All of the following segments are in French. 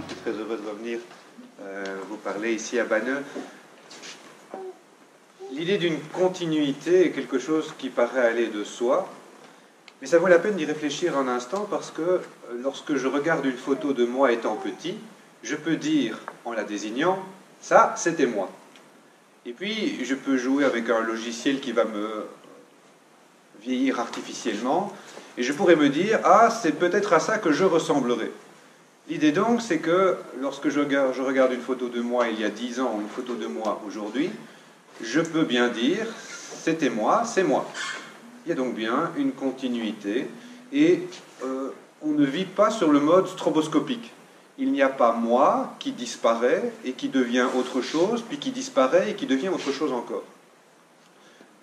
Je suis très heureux de revenir vous parler ici à Banneux. L'idée d'une continuité est quelque chose qui paraît aller de soi, mais ça vaut la peine d'y réfléchir un instant parce que lorsque je regarde une photo de moi étant petit, je peux dire, en la désignant, ça, c'était moi. Et puis, je peux jouer avec un logiciel qui va me vieillir artificiellement, et je pourrais me dire, ah, c'est peut-être à ça que je ressemblerai. L'idée donc, c'est que lorsque je regarde une photo de moi il y a 10 ans ou une photo de moi aujourd'hui, je peux bien dire, c'était moi, c'est moi. Il y a donc bien une continuité, et on ne vit pas sur le mode stroboscopique. Il n'y a pas moi qui disparaît et qui devient autre chose, puis qui disparaît et qui devient autre chose encore.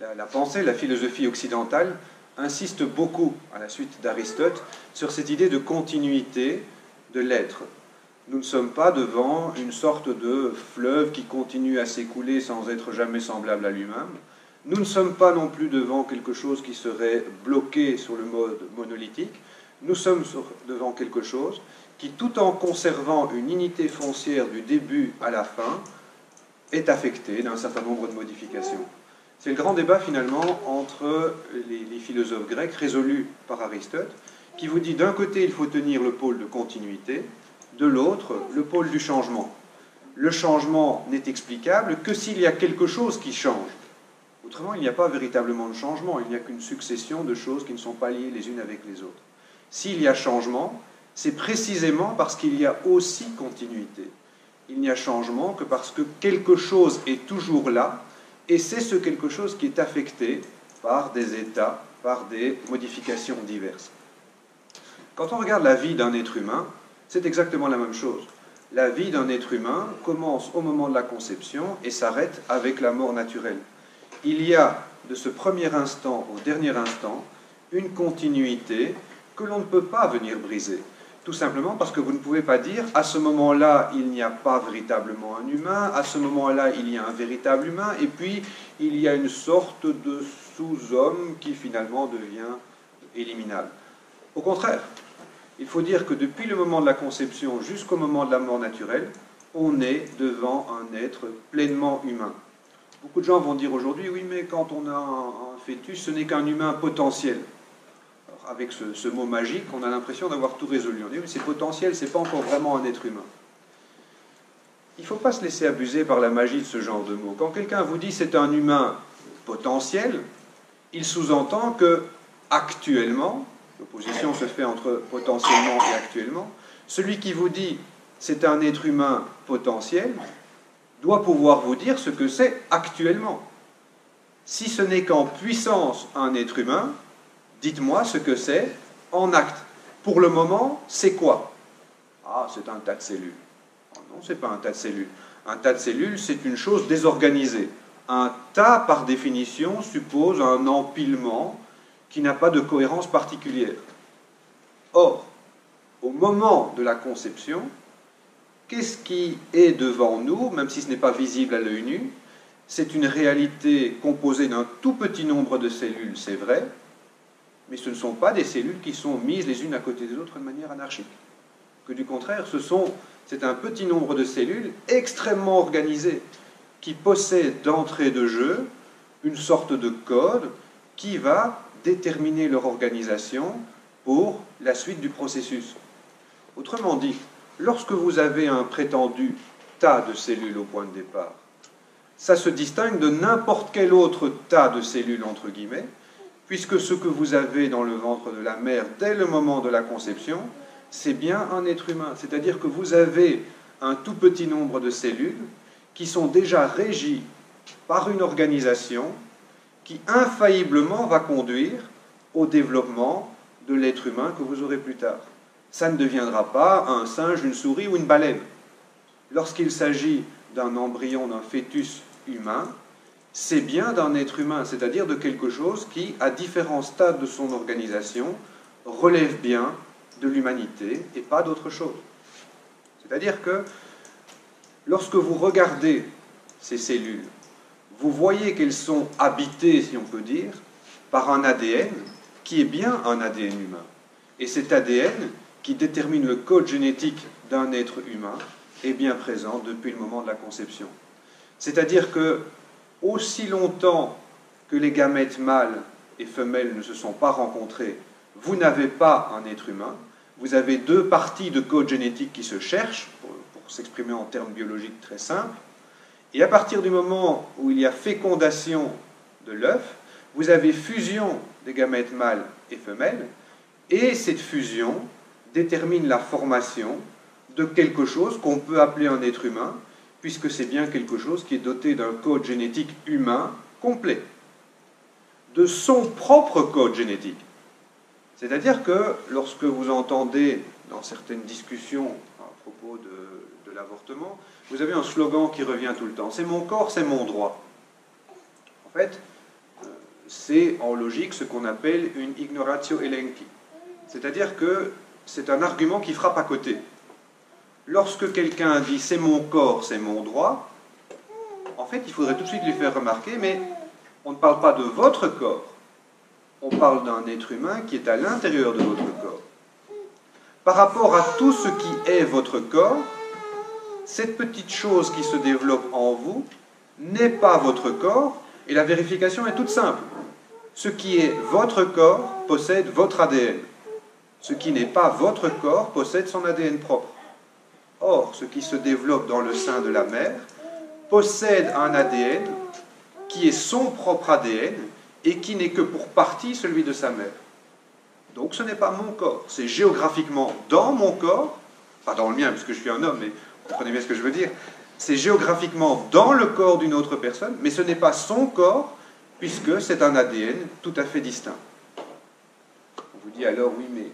La pensée, la philosophie occidentale insiste beaucoup, à la suite d'Aristote, sur cette idée de continuité de l'être. Nous ne sommes pas devant une sorte de fleuve qui continue à s'écouler sans être jamais semblable à lui-même. Nous ne sommes pas non plus devant quelque chose qui serait bloqué sur le mode monolithique. Nous sommes devant quelque chose qui, tout en conservant une unité foncière du début à la fin, est affecté d'un certain nombre de modifications. C'est le grand débat finalement entre les philosophes grecs résolus par Aristote, qui vous dit d'un côté il faut tenir le pôle de continuité, de l'autre le pôle du changement. Le changement n'est explicable que s'il y a quelque chose qui change. Autrement, il n'y a pas véritablement de changement, il n'y a qu'une succession de choses qui ne sont pas liées les unes avec les autres. S'il y a changement, c'est précisément parce qu'il y a aussi continuité. Il n'y a changement que parce que quelque chose est toujours là, et c'est ce quelque chose qui est affecté par des états, par des modifications diverses. Quand on regarde la vie d'un être humain, c'est exactement la même chose. La vie d'un être humain commence au moment de la conception et s'arrête avec la mort naturelle. Il y a, de ce premier instant au dernier instant, une continuité que l'on ne peut pas venir briser. Tout simplement parce que vous ne pouvez pas dire à ce moment-là, il n'y a pas véritablement un humain, à ce moment-là, il y a un véritable humain, et puis il y a une sorte de sous-homme qui finalement devient éliminable. Au contraire, il faut dire que depuis le moment de la conception jusqu'au moment de la mort naturelle, on est devant un être pleinement humain. Beaucoup de gens vont dire aujourd'hui, oui, mais quand on a un fœtus, ce n'est qu'un humain potentiel. Alors, avec ce mot magique, on a l'impression d'avoir tout résolu. On dit, oui, c'est potentiel, c'est pas encore vraiment un être humain. Il ne faut pas se laisser abuser par la magie de ce genre de mots. Quand quelqu'un vous dit c'est un humain potentiel, il sous-entend que actuellement, l'opposition se fait entre potentiellement et actuellement, celui qui vous dit c'est un être humain potentiel doit pouvoir vous dire ce que c'est actuellement. Si ce n'est qu'en puissance un être humain, dites-moi ce que c'est en acte. Pour le moment, c'est quoi? Ah, c'est un tas de cellules. Oh non, ce n'est pas un tas de cellules. Un tas de cellules, c'est une chose désorganisée. Un tas, par définition, suppose un empilement qui n'a pas de cohérence particulière. Or, au moment de la conception, qu'est-ce qui est devant nous, même si ce n'est pas visible à l'œil nu? C'est une réalité composée d'un tout petit nombre de cellules, c'est vrai, mais ce ne sont pas des cellules qui sont mises les unes à côté des autres de manière anarchique. Que du contraire, c'est un petit nombre de cellules extrêmement organisées, qui possèdent d'entrée de jeu une sorte de code qui va déterminer leur organisation pour la suite du processus. Autrement dit, lorsque vous avez un prétendu tas de cellules au point de départ, ça se distingue de n'importe quel autre tas de cellules, entre guillemets, puisque ce que vous avez dans le ventre de la mère dès le moment de la conception, c'est bien un être humain. C'est-à-dire que vous avez un tout petit nombre de cellules qui sont déjà régies par une organisation qui infailliblement va conduire au développement de l'être humain que vous aurez plus tard. Ça ne deviendra pas un singe, une souris ou une baleine. Lorsqu'il s'agit d'un embryon, d'un fœtus humain, c'est bien d'un être humain, c'est-à-dire de quelque chose qui, à différents stades de son organisation, relève bien de l'humanité et pas d'autre chose. C'est-à-dire que lorsque vous regardez ces cellules, vous voyez qu'elles sont habitées, si on peut dire, par un ADN qui est bien un ADN humain. Et cet ADN qui détermine le code génétique d'un être humain est bien présent depuis le moment de la conception. C'est-à-dire que, aussi longtemps que les gamètes mâles et femelles ne se sont pas rencontrés, vous n'avez pas un être humain, vous avez deux parties de code génétique qui se cherchent, pour s'exprimer en termes biologiques très simples, et à partir du moment où il y a fécondation de l'œuf, vous avez fusion des gamètes mâles et femelles, et cette fusion détermine la formation de quelque chose qu'on peut appeler un être humain, puisque c'est bien quelque chose qui est doté d'un code génétique humain complet, de son propre code génétique. C'est-à-dire que lorsque vous entendez dans certaines discussions à propos de l'avortement, vous avez un slogan qui revient tout le temps, c'est mon corps, c'est mon droit. En fait, c'est en logique ce qu'on appelle une ignoratio elenchi. C'est-à-dire que c'est un argument qui frappe à côté. Lorsque quelqu'un dit c'est mon corps, c'est mon droit, en fait, il faudrait tout de suite lui faire remarquer, mais on ne parle pas de votre corps, on parle d'un être humain qui est à l'intérieur de votre corps. Par rapport à tout ce qui est votre corps, cette petite chose qui se développe en vous n'est pas votre corps, et la vérification est toute simple. Ce qui est votre corps possède votre ADN. Ce qui n'est pas votre corps possède son ADN propre. Or, ce qui se développe dans le sein de la mère possède un ADN qui est son propre ADN et qui n'est que pour partie celui de sa mère. Donc ce n'est pas mon corps, c'est géographiquement dans mon corps, pas dans le mien puisque je suis un homme, mais vous comprenez bien ce que je veux dire, c'est géographiquement dans le corps d'une autre personne, mais ce n'est pas son corps puisque c'est un ADN tout à fait distinct. On vous dit alors, oui, mais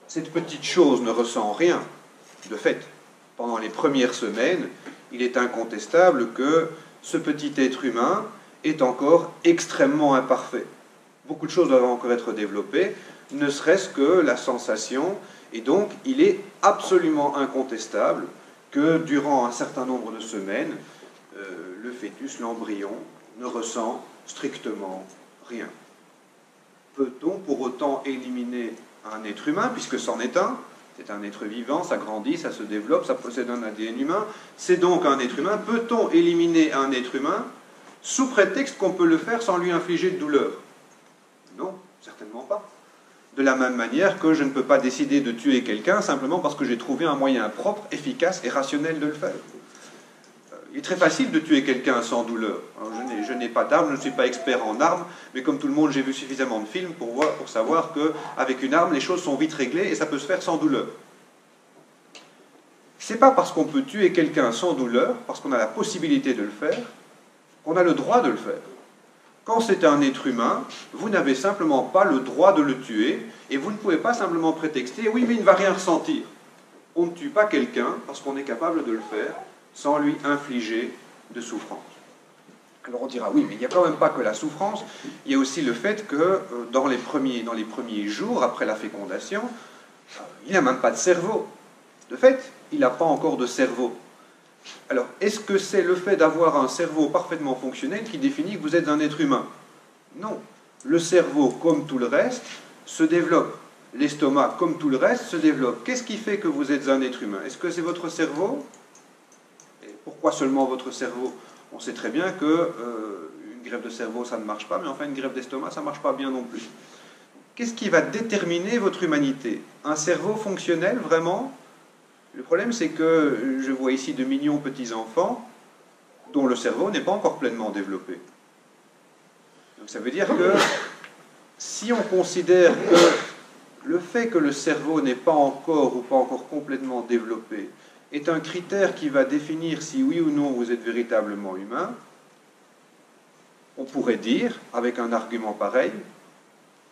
cette petite chose ne ressent rien. De fait, pendant les premières semaines, il est incontestable que ce petit être humain est encore extrêmement imparfait. Beaucoup de choses doivent encore être développées, ne serait-ce que la sensation, et donc il est absolument incontestable que durant un certain nombre de semaines, le fœtus, l'embryon, ne ressent strictement rien. Peut-on pour autant éliminer un être humain, puisque c'en est un? C'est un être vivant, ça grandit, ça se développe, ça possède un ADN humain, c'est donc un être humain. Peut-on éliminer un être humain sous prétexte qu'on peut le faire sans lui infliger de douleur? Non, certainement pas. De la même manière que je ne peux pas décider de tuer quelqu'un simplement parce que j'ai trouvé un moyen propre, efficace et rationnel de le faire. Il est très facile de tuer quelqu'un sans douleur. Je n'ai pas d'arme, je ne suis pas expert en armes, mais comme tout le monde, j'ai vu suffisamment de films pour savoir qu'avec une arme, les choses sont vite réglées et ça peut se faire sans douleur. Ce n'est pas parce qu'on peut tuer quelqu'un sans douleur, parce qu'on a la possibilité de le faire, qu'on a le droit de le faire. Quand c'est un être humain, vous n'avez simplement pas le droit de le tuer et vous ne pouvez pas simplement prétexter « oui, mais il ne va rien ressentir ». On ne tue pas quelqu'un parce qu'on est capable de le faire sans lui infliger de souffrance. Alors on dira, oui, mais il n'y a quand même pas que la souffrance, il y a aussi le fait que dans les premiers jours après la fécondation, il n'a même pas de cerveau. De fait, il n'a pas encore de cerveau. Alors, est-ce que c'est le fait d'avoir un cerveau parfaitement fonctionnel qui définit que vous êtes un être humain? Non. Le cerveau, comme tout le reste, se développe. L'estomac, comme tout le reste, se développe. Qu'est-ce qui fait que vous êtes un être humain? Est-ce que c'est votre cerveau? Pourquoi seulement votre cerveau? On sait très bien qu'une greffe de cerveau, ça ne marche pas, mais enfin une greffe d'estomac, ça ne marche pas bien non plus. Qu'est-ce qui va déterminer votre humanité? Un cerveau fonctionnel, vraiment? Le problème, c'est que je vois ici de mignons petits-enfants dont le cerveau n'est pas encore pleinement développé. Donc ça veut dire que si on considère que le fait que le cerveau n'est pas encore ou pas encore complètement développé est un critère qui va définir si oui ou non vous êtes véritablement humain, on pourrait dire, avec un argument pareil,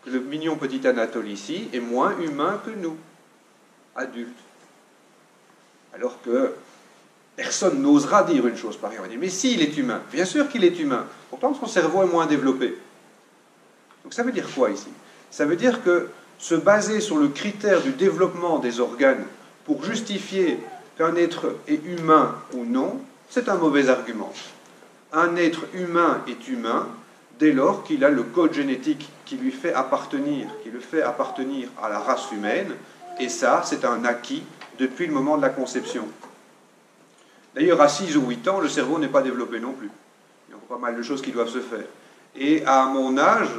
que le mignon petit Anatole ici est moins humain que nous, adultes. Alors que personne n'osera dire une chose pareille. On va dire, mais si, il est humain. Bien sûr qu'il est humain. Pourtant, son cerveau est moins développé. Donc ça veut dire quoi ici? Ça veut dire que se baser sur le critère du développement des organes pour justifier qu'un être est humain ou non, c'est un mauvais argument. Un être humain est humain dès lors qu'il a le code génétique qui lui fait appartenir, qui le fait appartenir à la race humaine, et ça, c'est un acquis depuis le moment de la conception. D'ailleurs, à 6 ou 8 ans, le cerveau n'est pas développé non plus. Il y a pas mal de choses qui doivent se faire. Et à mon âge,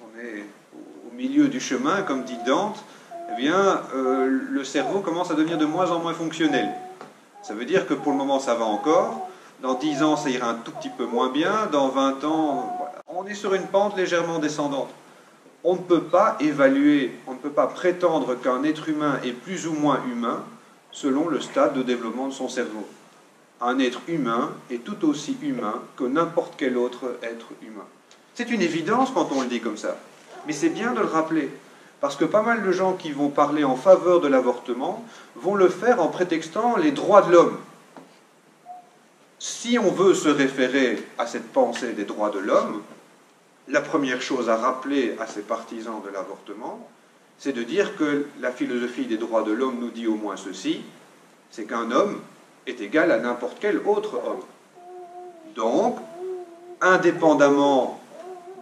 on est au milieu du chemin, comme dit Dante, eh bien, le cerveau commence à devenir de moins en moins fonctionnel. Ça veut dire que pour le moment, ça va encore. Dans 10 ans, ça ira un tout petit peu moins bien. Dans 20 ans, voilà. On est sur une pente légèrement descendante. On ne peut pas évaluer, on ne peut pas prétendre qu'un être humain est plus ou moins humain selon le stade de développement de son cerveau. Un être humain est tout aussi humain que n'importe quel autre être humain. C'est une évidence quand on le dit comme ça, mais c'est bien de le rappeler, parce que pas mal de gens qui vont parler en faveur de l'avortement vont le faire en prétextant les droits de l'homme. Si on veut se référer à cette pensée des droits de l'homme, la première chose à rappeler à ces partisans de l'avortement, c'est de dire que la philosophie des droits de l'homme nous dit au moins ceci, c'est qu'un homme est égal à n'importe quel autre homme. Donc, indépendamment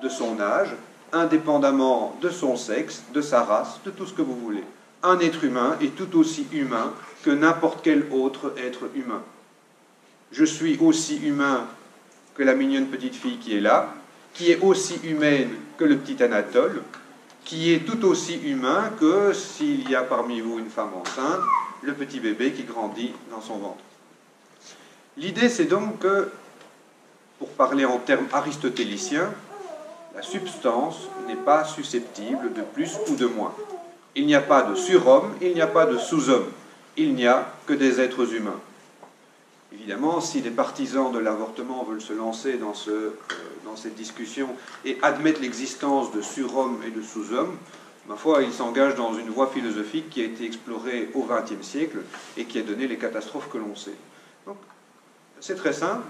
de son âge, indépendamment de son sexe, de sa race, de tout ce que vous voulez, un être humain est tout aussi humain que n'importe quel autre être humain. Je suis aussi humain que la mignonne petite fille qui est là, qui est aussi humaine que le petit Anatole, qui est tout aussi humain que s'il y a parmi vous une femme enceinte, le petit bébé qui grandit dans son ventre. L'idée, c'est donc que, pour parler en termes aristotéliciens, la substance n'est pas susceptible de plus ou de moins. Il n'y a pas de surhomme, il n'y a pas de sous-homme. Il n'y a que des êtres humains. Évidemment, si des partisans de l'avortement veulent se lancer dans cette discussion et admettre l'existence de surhommes et de sous-hommes, ma foi, ils s'engagent dans une voie philosophique qui a été explorée au XXe siècle et qui a donné les catastrophes que l'on sait. Donc, c'est très simple.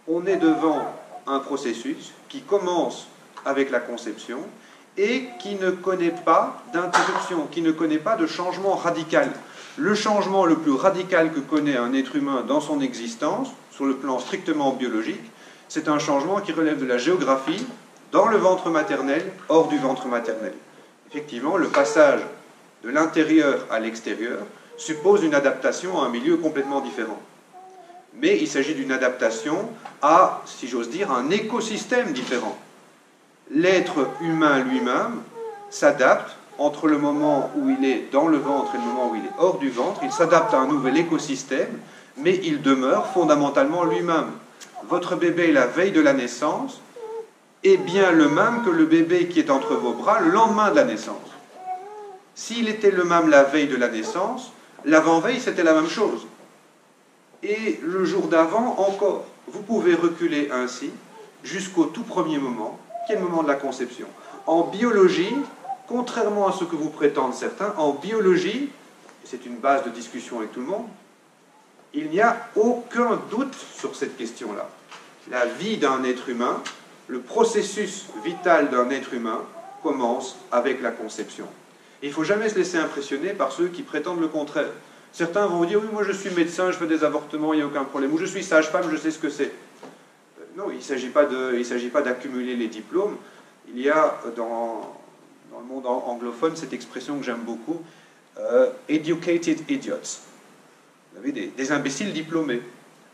On est devant un processus qui commence avec la conception et qui ne connaît pas d'interruption, qui ne connaît pas de changement radical. Le changement le plus radical que connaît un être humain dans son existence, sur le plan strictement biologique, c'est un changement qui relève de la géographie, dans le ventre maternel, hors du ventre maternel. Effectivement, le passage de l'intérieur à l'extérieur suppose une adaptation à un milieu complètement différent. Mais il s'agit d'une adaptation à, si j'ose dire, un écosystème différent. L'être humain lui-même s'adapte entre le moment où il est dans le ventre et le moment où il est hors du ventre. Il s'adapte à un nouvel écosystème, mais il demeure fondamentalement lui-même. Votre bébé, la veille de la naissance, est bien le même que le bébé qui est entre vos bras le lendemain de la naissance. S'il était le même la veille de la naissance, l'avant-veille, c'était la même chose. Et le jour d'avant, encore. Vous pouvez reculer ainsi jusqu'au tout premier moment, qui est le moment de la conception. En biologie, contrairement à ce que vous prétendent certains, en biologie, et c'est une base de discussion avec tout le monde, il n'y a aucun doute sur cette question-là. La vie d'un être humain, le processus vital d'un être humain commence avec la conception. Et il ne faut jamais se laisser impressionner par ceux qui prétendent le contraire. Certains vont vous dire, oui, moi je suis médecin, je fais des avortements, il n'y a aucun problème. Ou je suis sage-femme, je sais ce que c'est. Non, il ne s'agit pas d'accumuler les diplômes. Il y a dans le monde anglophone cette expression que j'aime beaucoup, educated idiots. Vous avez des imbéciles diplômés.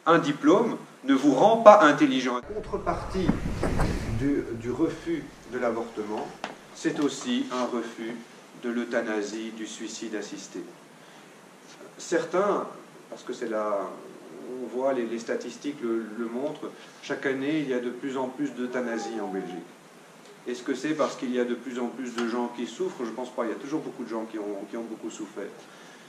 Un diplôme ne vous rend pas intelligent. La contrepartie du refus de l'avortement, c'est aussi un refus de l'euthanasie, du suicide assisté. Certains, parce que c'est là, on voit les statistiques le montrent, chaque année il y a de plus en plus d'euthanasie en Belgique. Est-ce que c'est parce qu'il y a de plus en plus de gens qui souffrent? Je ne pense pas, il y a toujours beaucoup de gens qui ont beaucoup souffert.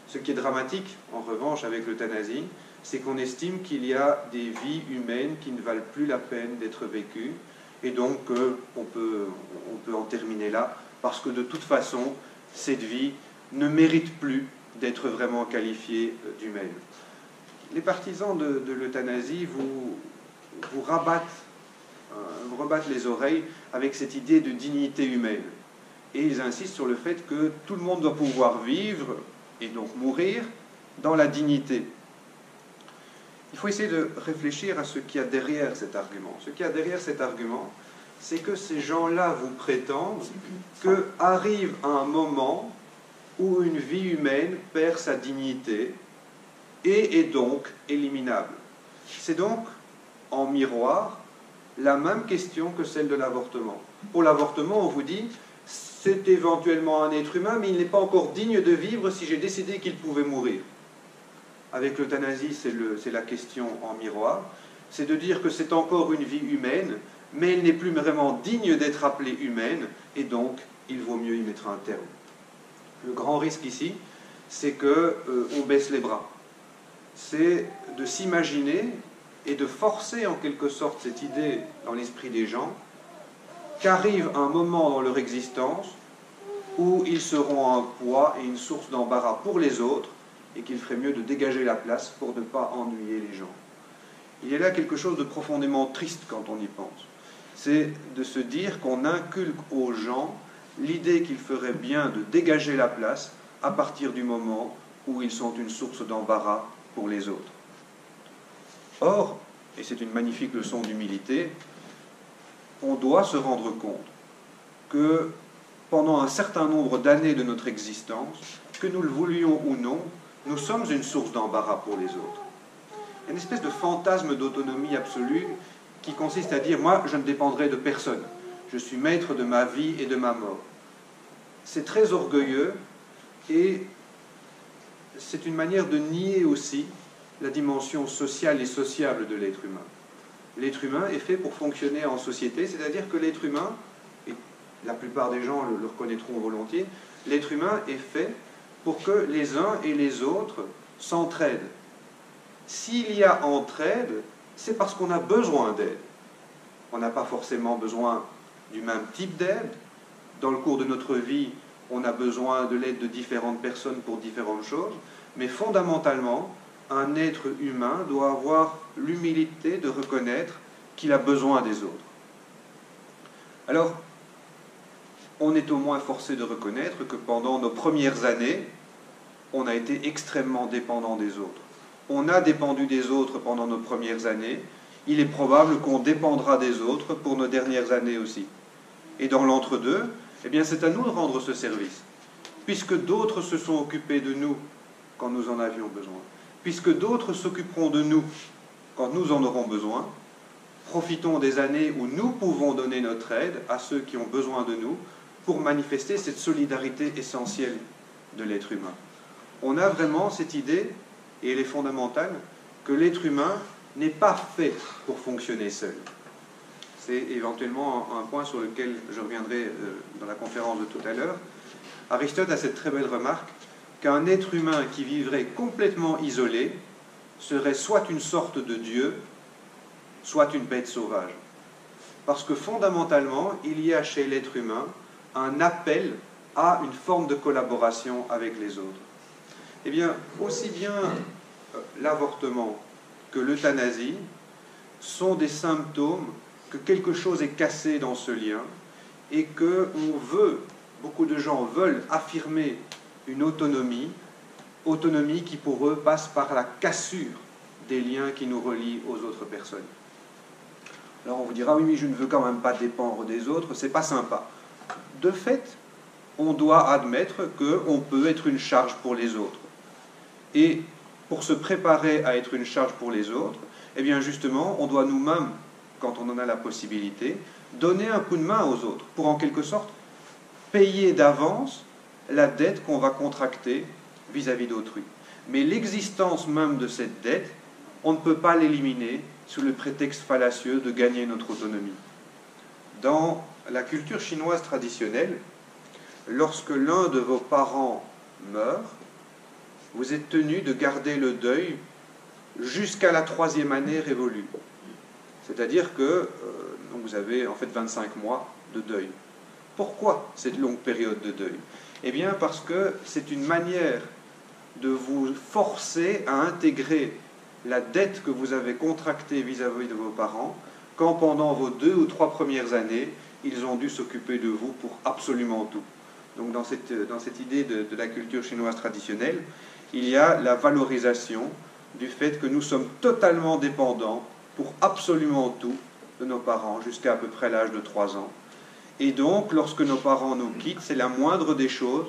Ce qui est dramatique, en revanche, avec l'euthanasie, c'est qu'on estime qu'il y a des vies humaines qui ne valent plus la peine d'être vécues, et donc on peut en terminer là, parce que de toute façon, cette vie ne mérite plus d'être vraiment qualifiée d'humaine. Les partisans de l'euthanasie vous rebattent les oreilles avec cette idée de dignité humaine. Et ils insistent sur le fait que tout le monde doit pouvoir vivre, et donc mourir, dans la dignité. Il faut essayer de réfléchir à ce qu'il y a derrière cet argument. Ce qu'il y a derrière cet argument, c'est que ces gens-là vous prétendent qu'arrive un moment où une vie humaine perd sa dignité et est donc éliminable. C'est donc, en miroir, la même question que celle de l'avortement. Pour l'avortement, on vous dit, c'est éventuellement un être humain, mais il n'est pas encore digne de vivre si j'ai décidé qu'il pouvait mourir. Avec l'euthanasie, c'est la question en miroir. C'est de dire que c'est encore une vie humaine, mais elle n'est plus vraiment digne d'être appelée humaine, et donc il vaut mieux y mettre un terme. Le grand risque ici, c'est qu'on baisse les bras. C'est de s'imaginer et de forcer en quelque sorte cette idée dans l'esprit des gens qu'arrive un moment dans leur existence où ils seront un poids et une source d'embarras pour les autres et qu'il ferait mieux de dégager la place pour ne pas ennuyer les gens. Il y a là quelque chose de profondément triste quand on y pense. C'est de se dire qu'on inculque aux gens l'idée qu'il ferait bien de dégager la place à partir du moment où ils sont une source d'embarras pour les autres. Or, et c'est une magnifique leçon d'humilité, on doit se rendre compte que pendant un certain nombre d'années de notre existence, que nous le voulions ou non, nous sommes une source d'embarras pour les autres. Il y a une espèce de fantasme d'autonomie absolue qui consiste à dire « moi, je ne dépendrai de personne, je suis maître de ma vie et de ma mort ». C'est très orgueilleux et c'est une manière de nier aussi la dimension sociale et sociable de l'être humain. L'être humain est fait pour fonctionner en société, c'est-à-dire que l'être humain, et la plupart des gens le reconnaîtront volontiers, l'être humain est fait pour que les uns et les autres s'entraident. S'il y a entraide, c'est parce qu'on a besoin d'aide. On n'a pas forcément besoin du même type d'aide. Dans le cours de notre vie, on a besoin de l'aide de différentes personnes pour différentes choses, mais fondamentalement, un être humain doit avoir l'humilité de reconnaître qu'il a besoin des autres. Alors, on est au moins forcé de reconnaître que pendant nos premières années, on a été extrêmement dépendant des autres. On a dépendu des autres pendant nos premières années. Il est probable qu'on dépendra des autres pour nos dernières années aussi. Et dans l'entre-deux, eh bien, c'est à nous de rendre ce service. Puisque d'autres se sont occupés de nous quand nous en avions besoin, puisque d'autres s'occuperont de nous quand nous en aurons besoin, profitons des années où nous pouvons donner notre aide à ceux qui ont besoin de nous pour manifester cette solidarité essentielle de l'être humain. On a vraiment cette idée, et elle est fondamentale, que l'être humain n'est pas fait pour fonctionner seul. C'est éventuellement un point sur lequel je reviendrai dans la conférence de tout à l'heure. Aristote a cette très belle remarque qu'un être humain qui vivrait complètement isolé serait soit une sorte de Dieu, soit une bête sauvage. Parce que fondamentalement, il y a chez l'être humain un appel à une forme de collaboration avec les autres. Eh bien, aussi bien l'avortement que l'euthanasie sont des symptômes que quelque chose est cassé dans ce lien et que beaucoup de gens veulent affirmer une autonomie qui pour eux passe par la cassure des liens qui nous relient aux autres personnes. Alors on vous dira, oui, mais je ne veux quand même pas dépendre des autres, c'est pas sympa. De fait, on doit admettre qu'on peut être une charge pour les autres. Et pour se préparer à être une charge pour les autres, eh bien justement, on doit nous-mêmes, quand on en a la possibilité, donner un coup de main aux autres, pour en quelque sorte payer d'avance la dette qu'on va contracter vis-à-vis d'autrui. Mais l'existence même de cette dette, on ne peut pas l'éliminer sous le prétexte fallacieux de gagner notre autonomie. Dans la culture chinoise traditionnelle, lorsque l'un de vos parents meurt, vous êtes tenu de garder le deuil jusqu'à la 3e année révolue. C'est-à-dire que vous avez en fait 25 mois de deuil. Pourquoi cette longue période de deuil? Eh bien parce que c'est une manière de vous forcer à intégrer la dette que vous avez contractée vis-à-vis de vos parents, quand pendant vos 2 ou 3 premières années, ils ont dû s'occuper de vous pour absolument tout. Donc dans cette idée de la culture chinoise traditionnelle, il y a la valorisation du fait que nous sommes totalement dépendants pour absolument tout de nos parents, jusqu'à peu près l'âge de 3 ans. Et donc, lorsque nos parents nous quittent, c'est la moindre des choses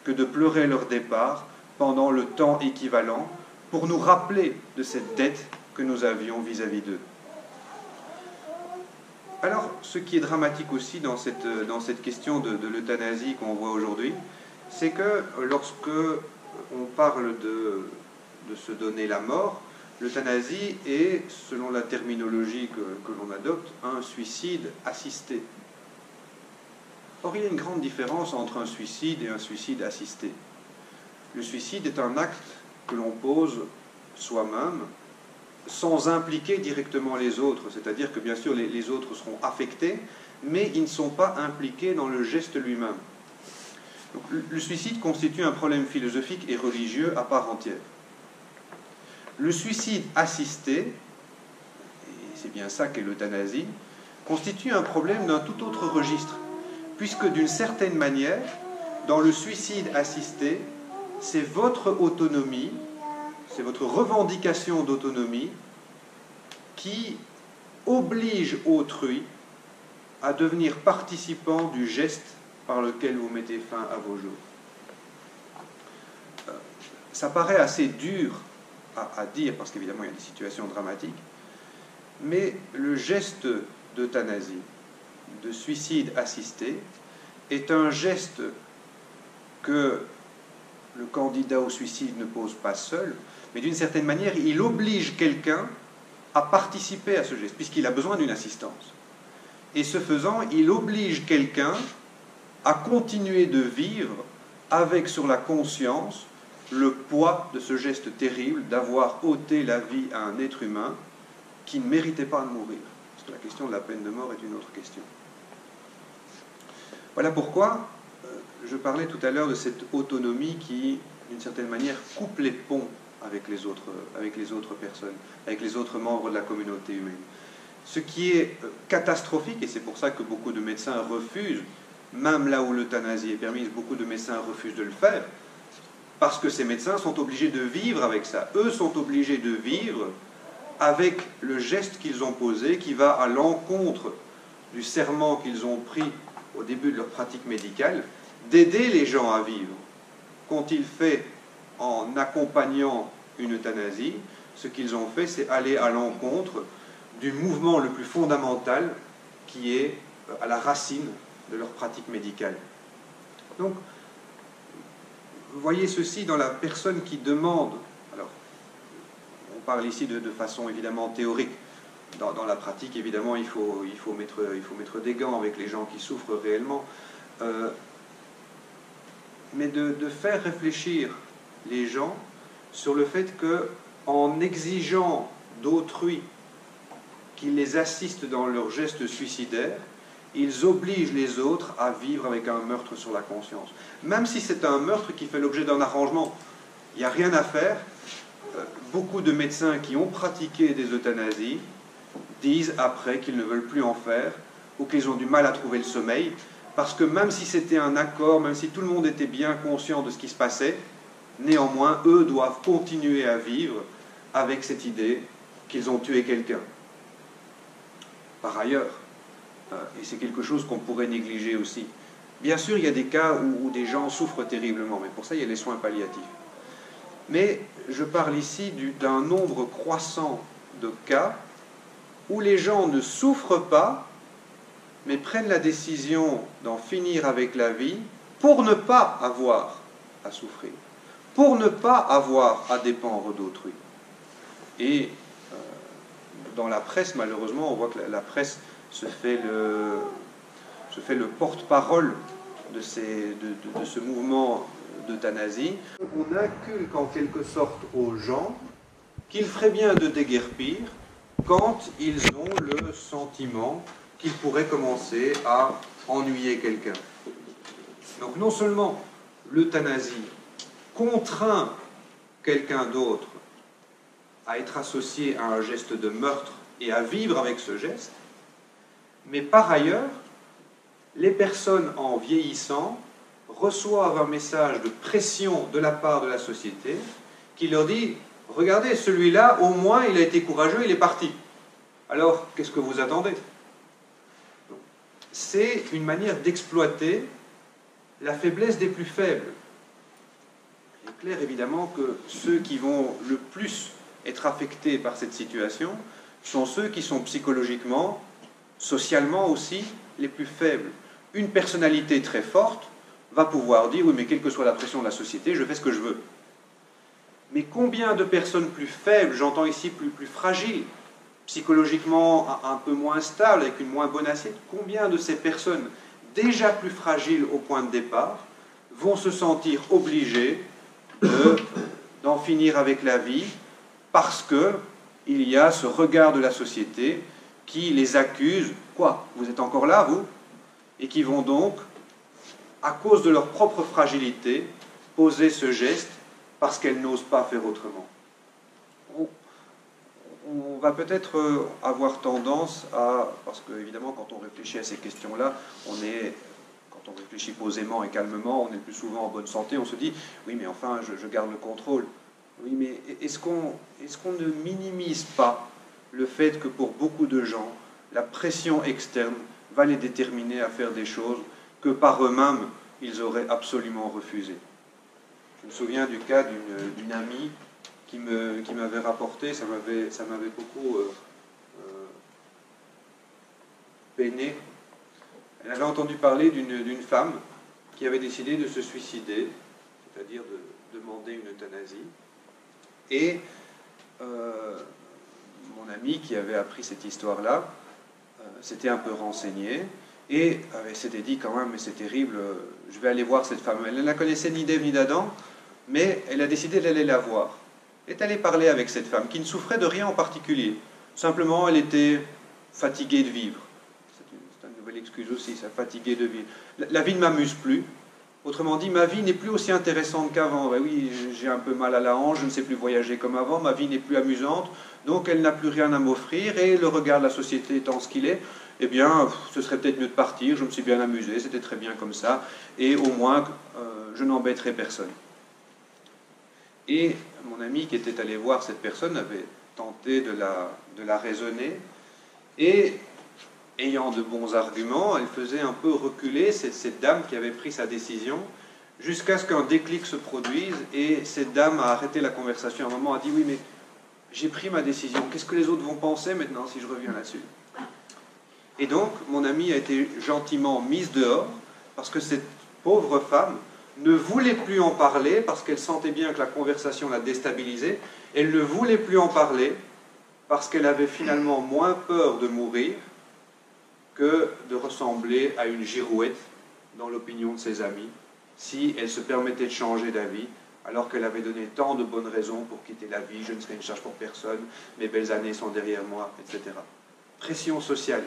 que de pleurer leur départ pendant le temps équivalent pour nous rappeler de cette dette que nous avions vis-à-vis d'eux. Alors, ce qui est dramatique aussi dans cette question de l'euthanasie qu'on voit aujourd'hui, c'est que lorsque on parle de se donner la mort, l'euthanasie est, selon la terminologie que l'on adopte, un suicide assisté. Or, il y a une grande différence entre un suicide et un suicide assisté. Le suicide est un acte que l'on pose soi-même, sans impliquer directement les autres. C'est-à-dire que, bien sûr, les autres seront affectés, mais ils ne sont pas impliqués dans le geste lui-même. Donc, le suicide constitue un problème philosophique et religieux à part entière. Le suicide assisté, et c'est bien ça qu'est l'euthanasie, constitue un problème d'un tout autre registre, puisque d'une certaine manière, dans le suicide assisté, c'est votre autonomie, c'est votre revendication d'autonomie qui oblige autrui à devenir participant du geste par lequel vous mettez fin à vos jours. Ça paraît assez dur à dire, parce qu'évidemment il y a des situations dramatiques, mais le geste d'euthanasie, de suicide assisté, est un geste que le candidat au suicide ne pose pas seul, mais d'une certaine manière, il oblige quelqu'un à participer à ce geste, puisqu'il a besoin d'une assistance. Et ce faisant, il oblige quelqu'un à continuer de vivre avec sur la conscience le poids de ce geste terrible d'avoir ôté la vie à un être humain qui ne méritait pas de mourir. Parce que la question de la peine de mort est une autre question. Voilà pourquoi je parlais tout à l'heure de cette autonomie qui, d'une certaine manière, coupe les ponts avec les autres personnes, avec les autres membres de la communauté humaine. Ce qui est catastrophique, et c'est pour ça que beaucoup de médecins refusent, même là où l'euthanasie est permise, beaucoup de médecins refusent de le faire, parce que ces médecins sont obligés de vivre avec ça. Eux sont obligés de vivre avec le geste qu'ils ont posé, qui va à l'encontre du serment qu'ils ont pris au début de leur pratique médicale, d'aider les gens à vivre. Qu'ont-ils fait en accompagnant une euthanasie? Ce qu'ils ont fait, c'est aller à l'encontre du mouvement le plus fondamental qui est à la racine de leur pratique médicale. Donc, vous voyez ceci dans la personne qui demande. Alors, on parle ici de façon évidemment théorique. Dans la pratique, évidemment, il faut mettre des gants avec les gens qui souffrent réellement. Mais de faire réfléchir les gens sur le fait qu'en exigeant d'autrui qu'ils les assistent dans leurs gestes suicidaires, ils obligent les autres à vivre avec un meurtre sur la conscience. Même si c'est un meurtre qui fait l'objet d'un arrangement, il n'y a rien à faire. Beaucoup de médecins qui ont pratiqué des euthanasies disent après qu'ils ne veulent plus en faire ou qu'ils ont du mal à trouver le sommeil, parce que même si c'était un accord, même si tout le monde était bien conscient de ce qui se passait, néanmoins, eux doivent continuer à vivre avec cette idée qu'ils ont tué quelqu'un. Par ailleurs, et c'est quelque chose qu'on pourrait négliger aussi, bien sûr, il y a des cas où des gens souffrent terriblement, mais pour ça, il y a les soins palliatifs. Mais je parle ici d'un nombre croissant de cas où les gens ne souffrent pas, mais prennent la décision d'en finir avec la vie pour ne pas avoir à souffrir, pour ne pas avoir à dépendre d'autrui. Et dans la presse, malheureusement, on voit que la presse se fait le porte-parole de ce mouvement d'euthanasie. On inculque en quelque sorte aux gens qu'il ferait bien de déguerpir quand ils ont le sentiment qu'ils pourraient commencer à ennuyer quelqu'un. Donc non seulement l'euthanasie contraint quelqu'un d'autre à être associé à un geste de meurtre et à vivre avec ce geste, mais par ailleurs, les personnes en vieillissant reçoivent un message de pression de la part de la société qui leur dit « Regardez, celui-là, au moins, il a été courageux, il est parti. Alors, qu'est-ce que vous attendez ?» C'est une manière d'exploiter la faiblesse des plus faibles. clair évidemment que ceux qui vont le plus être affectés par cette situation sont ceux qui sont psychologiquement, socialement aussi, les plus faibles. Une personnalité très forte va pouvoir dire « oui, mais quelle que soit la pression de la société, je fais ce que je veux ». Mais combien de personnes plus faibles, j'entends ici plus fragiles, psychologiquement un peu moins stables, avec une moins bonne assiette, combien de ces personnes déjà plus fragiles au point de départ vont se sentir obligées d'en finir avec la vie parce qu'il y a ce regard de la société qui les accuse. Quoi? Vous êtes encore là, vous? Et qui vont donc, à cause de leur propre fragilité, poser ce geste parce qu'elles n'osent pas faire autrement. On va peut-être avoir tendance à, parce qu'évidemment quand on réfléchit à ces questions-là, quand on réfléchit posément et calmement, on est le plus souvent en bonne santé, on se dit, oui mais enfin je garde le contrôle. Oui mais est-ce qu'on ne minimise pas le fait que pour beaucoup de gens, la pression externe va les déterminer à faire des choses que par eux-mêmes, ils auraient absolument refusées. Je me souviens du cas d'une amie qui m'avait rapporté, ça m'avait beaucoup peiné. Elle avait entendu parler d'une femme qui avait décidé de se suicider, c'est-à-dire de demander une euthanasie. Et mon ami qui avait appris cette histoire-là s'était un peu renseigné et s'était dit quand même, mais c'est terrible, je vais aller voir cette femme. Elle ne la connaissait ni d'Ève ni d'Adam, mais elle a décidé d'aller la voir. Elle est allée parler avec cette femme qui ne souffrait de rien en particulier. Simplement, elle était fatiguée de vivre. C'est une nouvelle excuse aussi, ça, fatiguée de vivre. La vie ne m'amuse plus. Autrement dit, ma vie n'est plus aussi intéressante qu'avant. Ben oui, j'ai un peu mal à la hanche, je ne sais plus voyager comme avant, ma vie n'est plus amusante, donc elle n'a plus rien à m'offrir, et le regard de la société étant ce qu'il est, eh bien, ce serait peut-être mieux de partir, je me suis bien amusé, c'était très bien comme ça, et au moins, je n'embêterai personne. Et mon ami qui était allé voir cette personne avait tenté de la raisonner, et ayant de bons arguments, elle faisait un peu reculer cette dame qui avait pris sa décision, jusqu'à ce qu'un déclic se produise, et cette dame a arrêté la conversation à un moment, a dit « oui, mais j'ai pris ma décision, qu'est-ce que les autres vont penser maintenant si je reviens là-dessus ?» Et donc, mon amie a été gentiment mise dehors, parce que cette pauvre femme ne voulait plus en parler, parce qu'elle sentait bien que la conversation la déstabilisait, elle ne voulait plus en parler, parce qu'elle avait finalement moins peur de mourir que de ressembler à une girouette dans l'opinion de ses amis, si elle se permettait de changer d'avis, alors qu'elle avait donné tant de bonnes raisons pour quitter la vie, je ne serai une charge pour personne, mes belles années sont derrière moi, etc. Pression sociale.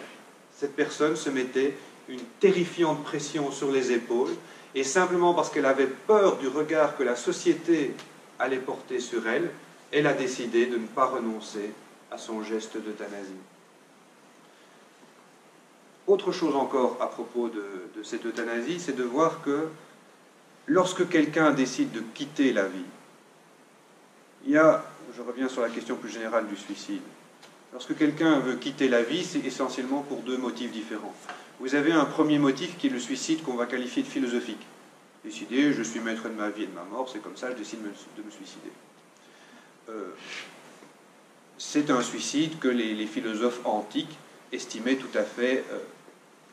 Cette personne se mettait une terrifiante pression sur les épaules, et simplement parce qu'elle avait peur du regard que la société allait porter sur elle, elle a décidé de ne pas renoncer à son geste d'euthanasie. Autre chose encore à propos de cette euthanasie, c'est de voir que lorsque quelqu'un décide de quitter la vie, il y a, je reviens sur la question plus générale du suicide, lorsque quelqu'un veut quitter la vie, c'est essentiellement pour deux motifs différents. Vous avez un premier motif qui est le suicide qu'on va qualifier de philosophique. Décider, je suis maître de ma vie et de ma mort, c'est comme ça, je décide de me suicider. C'est un suicide que les philosophes antiques estimaient tout à fait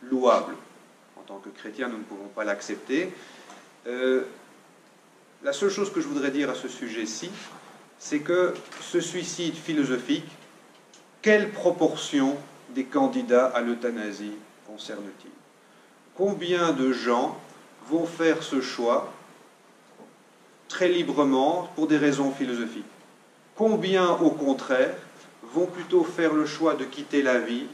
louable. En tant que chrétien, nous ne pouvons pas l'accepter. La seule chose que je voudrais dire à ce sujet-ci, c'est que ce suicide philosophique, quelle proportion des candidats à l'euthanasie concerne-t-il? Combien de gens vont faire ce choix très librement pour des raisons philosophiques? Combien, au contraire, vont plutôt faire le choix de quitter la vie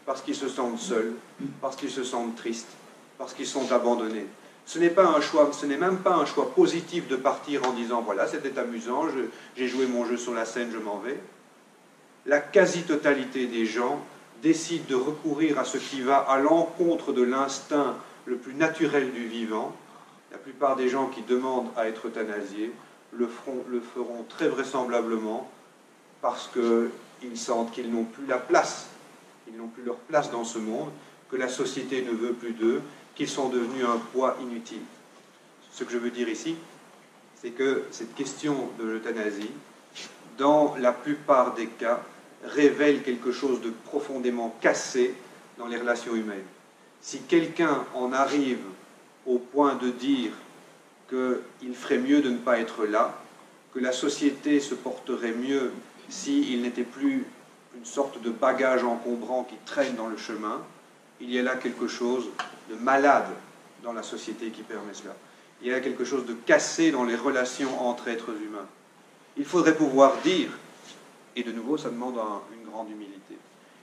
parce qu'ils se sentent seuls, parce qu'ils se sentent tristes, parce qu'ils sont abandonnés? Ce n'est pas un choix, ce n'est même pas un choix positif de partir en disant « voilà, c'était amusant, j'ai joué mon jeu sur la scène, je m'en vais ». La quasi-totalité des gens décident de recourir à ce qui va à l'encontre de l'instinct le plus naturel du vivant. La plupart des gens qui demandent à être euthanasiés le feront très vraisemblablement parce qu'ils sentent qu'ils n'ont plus la place, qu'ils n'ont plus leur place dans ce monde, que la société ne veut plus d'eux, qu'ils sont devenus un poids inutile. Ce que je veux dire ici, c'est que cette question de l'euthanasie, dans la plupart des cas, révèle quelque chose de profondément cassé dans les relations humaines. Si quelqu'un en arrive au point de dire qu'il ferait mieux de ne pas être là, que la société se porterait mieux s'il n'était plus une sorte de bagage encombrant qui traîne dans le chemin, il y a là quelque chose de malade dans la société qui permet cela. Il y a là quelque chose de cassé dans les relations entre êtres humains. Il faudrait pouvoir dire, et de nouveau ça demande une grande humilité,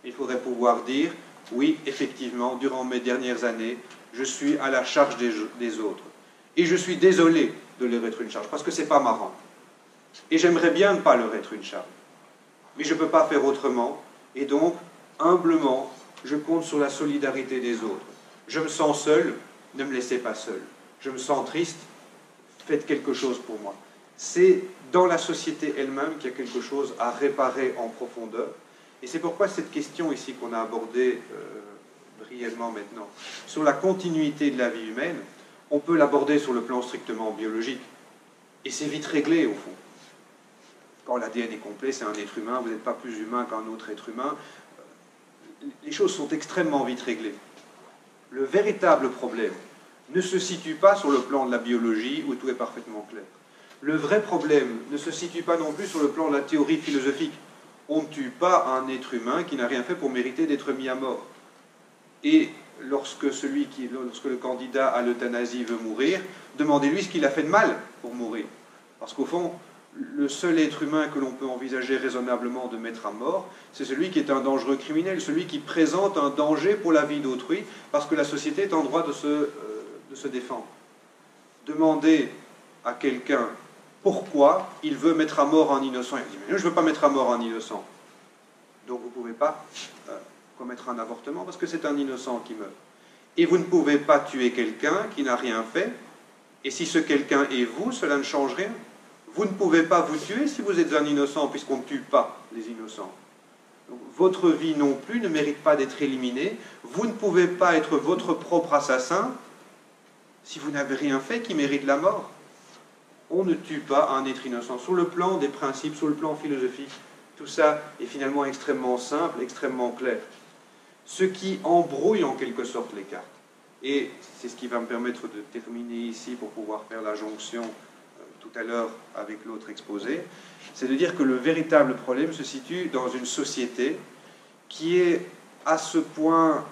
il faudrait pouvoir dire, oui, effectivement, durant mes dernières années, je suis à la charge des autres. Et je suis désolé de leur être une charge, parce que c'est pas marrant. Et j'aimerais bien ne pas leur être une charge. Mais je ne peux pas faire autrement, et donc, humblement, je compte sur la solidarité des autres. Je me sens seul, ne me laissez pas seul. Je me sens triste, faites quelque chose pour moi. C'est dans la société elle-même qu'il y a quelque chose à réparer en profondeur. Et c'est pourquoi cette question ici qu'on a abordée brièvement maintenant, sur la continuité de la vie humaine, on peut l'aborder sur le plan strictement biologique. Et c'est vite réglé, au fond. Quand l'ADN est complet, c'est un être humain, vous n'êtes pas plus humain qu'un autre être humain. Les choses sont extrêmement vite réglées. Le véritable problème ne se situe pas sur le plan de la biologie, où tout est parfaitement clair. Le vrai problème ne se situe pas non plus sur le plan de la théorie philosophique. On ne tue pas un être humain qui n'a rien fait pour mériter d'être mis à mort. Et lorsque le candidat à l'euthanasie veut mourir, demandez-lui ce qu'il a fait de mal pour mourir. Parce qu'au fond, le seul être humain que l'on peut envisager raisonnablement de mettre à mort, c'est celui qui est un dangereux criminel, celui qui présente un danger pour la vie d'autrui, parce que la société est en droit de se défendre. Demandez à quelqu'un pourquoi il veut mettre à mort un innocent. Il dit, mais je ne veux pas mettre à mort un innocent. Donc vous ne pouvez pas commettre un avortement parce que c'est un innocent qui meurt. Et vous ne pouvez pas tuer quelqu'un qui n'a rien fait. Et si ce quelqu'un est vous, cela ne change rien. Vous ne pouvez pas vous tuer si vous êtes un innocent, puisqu'on ne tue pas les innocents. Donc, votre vie non plus ne mérite pas d'être éliminée. Vous ne pouvez pas être votre propre assassin si vous n'avez rien fait qui mérite la mort. On ne tue pas un être innocent. Sur le plan des principes, sur le plan philosophique, tout ça est finalement extrêmement simple, extrêmement clair. Ce qui embrouille en quelque sorte les cartes, et c'est ce qui va me permettre de terminer ici pour pouvoir faire la jonction tout à l'heure avec l'autre exposé, c'est de dire que le véritable problème se situe dans une société qui est à ce point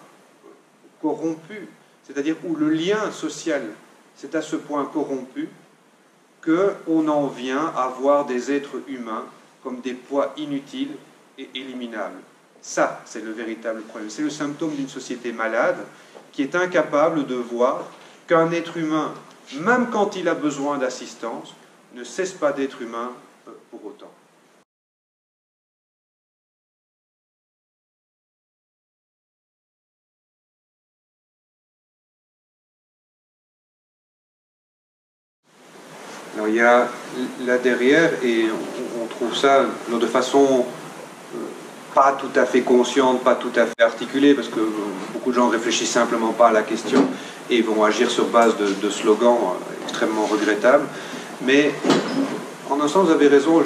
corrompue, c'est-à-dire où le lien social c'est à ce point corrompu qu'on en vient à voir des êtres humains comme des poids inutiles et éliminables. Ça, c'est le véritable problème. C'est le symptôme d'une société malade qui est incapable de voir qu'un être humain, même quand il a besoin d'assistance, ne cesse pas d'être humain pour autant. Alors, il y a là derrière, et on trouve ça de façon pas tout à fait consciente, pas tout à fait articulée, parce que beaucoup de gens réfléchissent simplement pas à la question et vont agir sur base de slogans extrêmement regrettables. Mais en un sens, vous avez raison,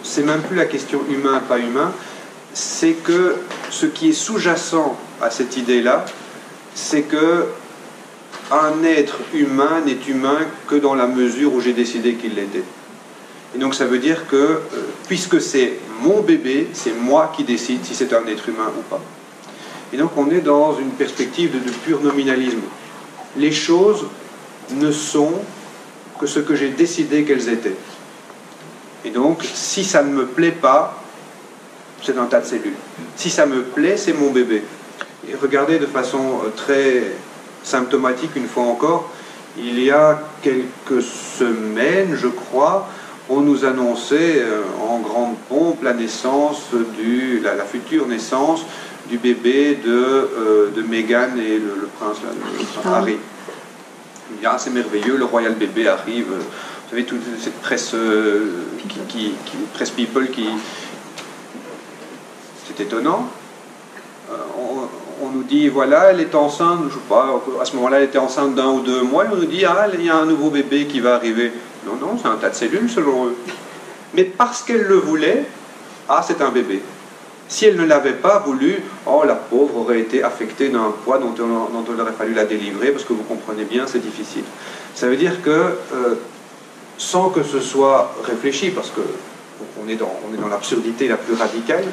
c'est même plus la question humain, pas humain, c'est que ce qui est sous-jacent à cette idée-là, c'est que un être humain n'est humain que dans la mesure où j'ai décidé qu'il l'était. Et donc ça veut dire que, puisque c'est mon bébé, c'est moi qui décide si c'est un être humain ou pas. Et donc on est dans une perspective de pur nominalisme. Les choses ne sont que ce que j'ai décidé qu'elles étaient. Et donc, si ça ne me plaît pas, c'est un tas de cellules. Si ça me plaît, c'est mon bébé. Et regardez de façon très symptomatique, une fois encore, il y a quelques semaines, je crois, on nous annonçait en grande pompe la naissance, la future naissance du bébé de Meghan et le prince Harry. Ah, c'est merveilleux, le royal bébé arrive. Vous savez, toute cette presse, presse people qui... C'est étonnant. on nous dit, voilà, elle est enceinte, je sais pas, à ce moment-là, elle était enceinte d'1 ou 2 mois, et on nous dit, ah, il y a un nouveau bébé qui va arriver. Non, non, c'est un tas de cellules selon eux. Mais parce qu'elle le voulait, ah, c'est un bébé. Si elle ne l'avait pas voulu, oh, la pauvre aurait été affectée d'un poids dont il aurait fallu la délivrer, parce que vous comprenez bien, c'est difficile. Ça veut dire que, sans que ce soit réfléchi, parce qu'on est dans l'absurdité la plus radicale,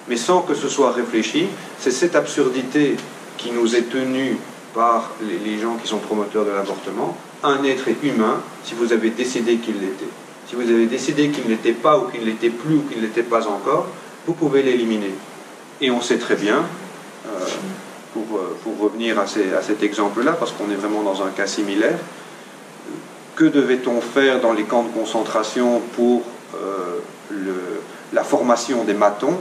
mais sans que ce soit réfléchi, c'est cette absurdité qui nous est tenue par les gens qui sont promoteurs de l'avortement. Un être humain, si vous avez décidé qu'il l'était. Si vous avez décidé qu'il ne l'était pas, ou qu'il ne l'était plus, ou qu'il ne l'était pas encore, vous pouvez l'éliminer. Et on sait très bien, pour revenir à cet exemple-là, parce qu'on est vraiment dans un cas similaire, que devait-on faire dans les camps de concentration pour la formation des matons?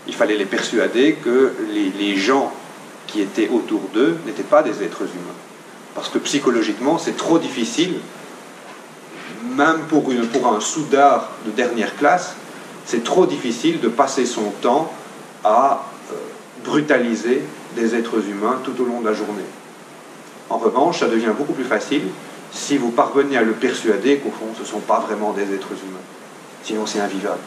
Il fallait les persuader que les gens qui étaient autour d'eux n'étaient pas des êtres humains. Parce que psychologiquement, c'est trop difficile, même pour un soudard de dernière classe, c'est trop difficile de passer son temps à brutaliser des êtres humains tout au long de la journée. En revanche, ça devient beaucoup plus facile si vous parvenez à le persuader qu'au fond, ce ne sont pas vraiment des êtres humains. Sinon, c'est invivable.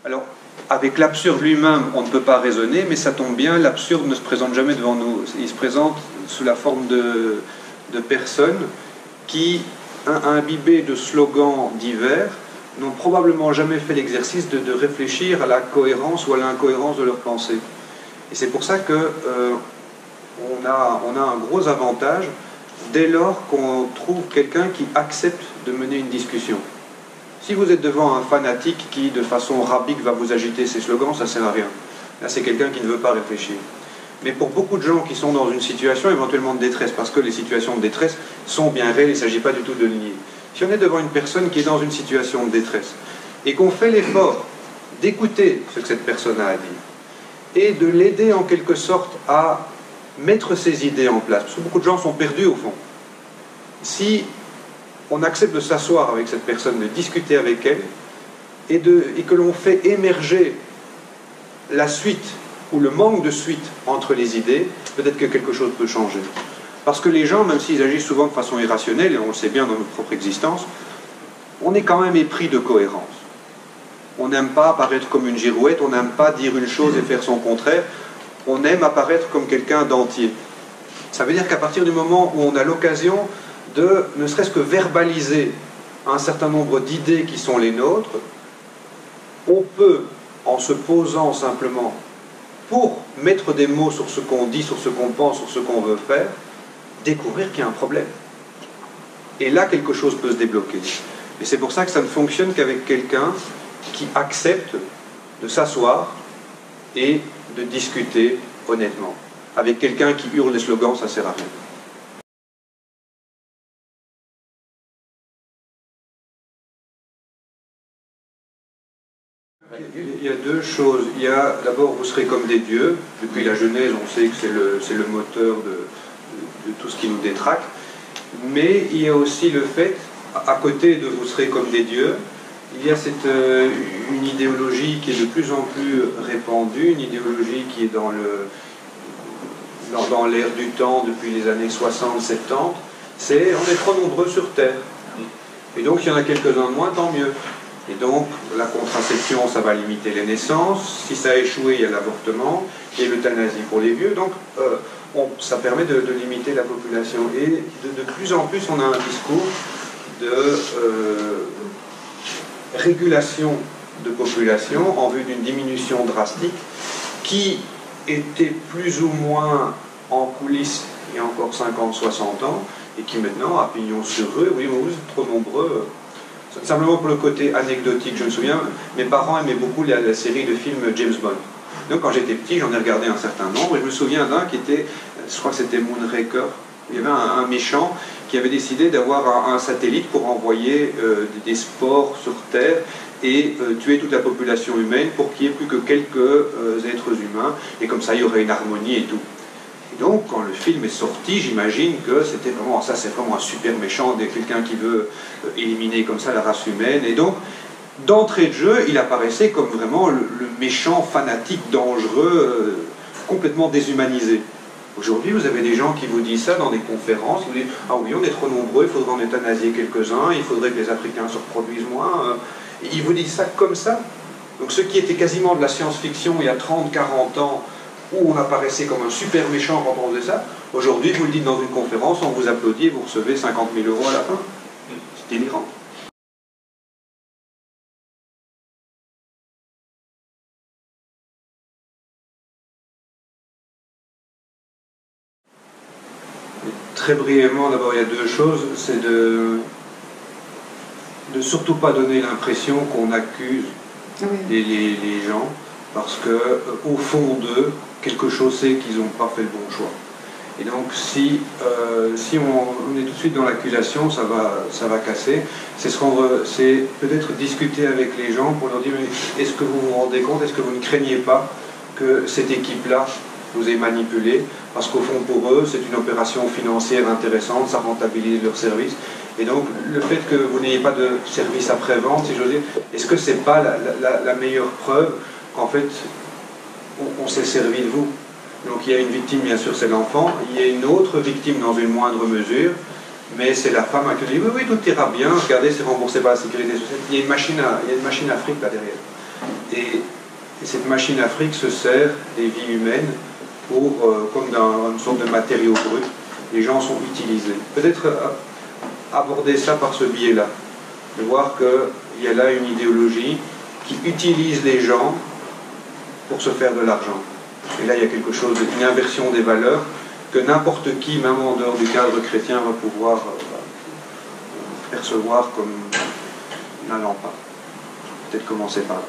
Alors, avec l'absurde lui-même, on ne peut pas raisonner, mais ça tombe bien, l'absurde ne se présente jamais devant nous. Il se présente sous la forme de personnes qui, imbibées de slogans divers, n'ont probablement jamais fait l'exercice de réfléchir à la cohérence ou à l'incohérence de leurs pensées. Et c'est pour ça que on a un gros avantage dès lors qu'on trouve quelqu'un qui accepte de mener une discussion. Si vous êtes devant un fanatique qui, de façon rabique, va vous agiter ses slogans, ça ne sert à rien. Là, c'est quelqu'un qui ne veut pas réfléchir. Mais pour beaucoup de gens qui sont dans une situation éventuellement de détresse, parce que les situations de détresse sont bien réelles, il ne s'agit pas du tout de le nier. Si on est devant une personne qui est dans une situation de détresse, et qu'on fait l'effort d'écouter ce que cette personne a à dire, et de l'aider en quelque sorte à mettre ses idées en place, parce que beaucoup de gens sont perdus au fond. Si on accepte de s'asseoir avec cette personne, de discuter avec elle, et que l'on fait émerger la suite, ou le manque de suite entre les idées, peut-être que quelque chose peut changer. Parce que les gens, même s'ils agissent souvent de façon irrationnelle, et on le sait bien dans notre propre existence, on est quand même épris de cohérence. On n'aime pas apparaître comme une girouette, on n'aime pas dire une chose et faire son contraire, on aime apparaître comme quelqu'un d'entier. Ça veut dire qu'à partir du moment où on a l'occasion de, ne serait-ce que verbaliser un certain nombre d'idées qui sont les nôtres, on peut, en se posant simplement pour mettre des mots sur ce qu'on dit, sur ce qu'on pense, sur ce qu'on veut faire, découvrir qu'il y a un problème. Et là, quelque chose peut se débloquer. Et c'est pour ça que ça ne fonctionne qu'avec quelqu'un qui accepte de s'asseoir et de discuter honnêtement. Avec quelqu'un qui hurle des slogans, ça ne sert à rien. Il y a deux choses. Il y a d'abord, vous serez comme des dieux. Depuis la Genèse, on sait que c'est le moteur de tout ce qui nous détraque. Mais il y a aussi le fait, à côté de vous serez comme des dieux, il y a une idéologie qui est de plus en plus répandue, une idéologie qui est dans l'air du temps depuis les années 60-70. C'est on est trop nombreux sur Terre. Et donc, s'il y en a quelques-uns de moins, tant mieux. Et donc, la contraception, ça va limiter les naissances. Si ça a échoué, il y a l'avortement, il y a l'euthanasie pour les vieux. Donc, ça permet de limiter la population. Et de plus en plus, on a un discours de régulation de population en vue d'une diminution drastique qui était plus ou moins en coulisses il y a encore 50-60 ans et qui maintenant a pignon sur rue. Oui, vous êtes trop nombreux. Simplement pour le côté anecdotique, je me souviens, mes parents aimaient beaucoup la série de films James Bond. Donc quand j'étais petit, j'en ai regardé un certain nombre, et je me souviens d'un qui était, je crois que c'était Moonraker. Il y avait un méchant qui avait décidé d'avoir un satellite pour envoyer des spores sur Terre et tuer toute la population humaine pour qu'il n'y ait plus que quelques êtres humains, et comme ça il y aurait une harmonie et tout. Donc, quand le film est sorti, j'imagine que c'était vraiment, ça c'est vraiment un super méchant, quelqu'un qui veut éliminer comme ça la race humaine. Et donc, d'entrée de jeu, il apparaissait comme vraiment le méchant fanatique, dangereux, complètement déshumanisé. Aujourd'hui, vous avez des gens qui vous disent ça dans des conférences, vous dites « Ah oui, on est trop nombreux, il faudrait en euthanasier quelques-uns, il faudrait que les Africains se reproduisent moins. » Ils vous disent ça comme ça. Donc ce qui était quasiment de la science-fiction il y a 30, 40 ans, où on apparaissait comme un super méchant quand on faisait ça, aujourd'hui, vous le dites dans une conférence, on vous applaudit et vous recevez 50 000 € à la fin. C'est délirant. Très brièvement, d'abord, il y a deux choses. C'est de surtout pas donner l'impression qu'on accuse les gens, parce que au fond d'eux, quelque chose c'est qu'ils n'ont pas fait le bon choix. Et donc, si on est tout de suite dans l'accusation, ça va casser. C'est peut-être discuter avec les gens pour leur dire « Est-ce que vous vous rendez compte, est-ce que vous ne craignez pas que cette équipe-là vous ait manipulé ?» Parce qu'au fond, pour eux, c'est une opération financière intéressante, ça rentabilise leur service. Et donc, le fait que vous n'ayez pas de service après-vente, si j'ose dire, est-ce que ce n'est pas la meilleure preuve qu'en fait, on s'est servi de vous? Donc il y a une victime, bien sûr, c'est l'enfant. Il y a une autre victime dans une moindre mesure, mais c'est la femme qui dit « Oui, tout ira bien, regardez, c'est remboursé par la sécurité sociale. » Il y a une machine à fric là derrière. Et cette machine à fric se sert des vies humaines comme dans une sorte de matériau brut. Les gens sont utilisés. Peut-être aborder ça par ce biais-là, de voir qu'il y a là une idéologie qui utilise les gens pour se faire de l'argent. Et là, il y a quelque chose d'une inversion des valeurs que n'importe qui, même en dehors du cadre chrétien, va pouvoir percevoir comme n'allant pas. Peut-être commencer par là.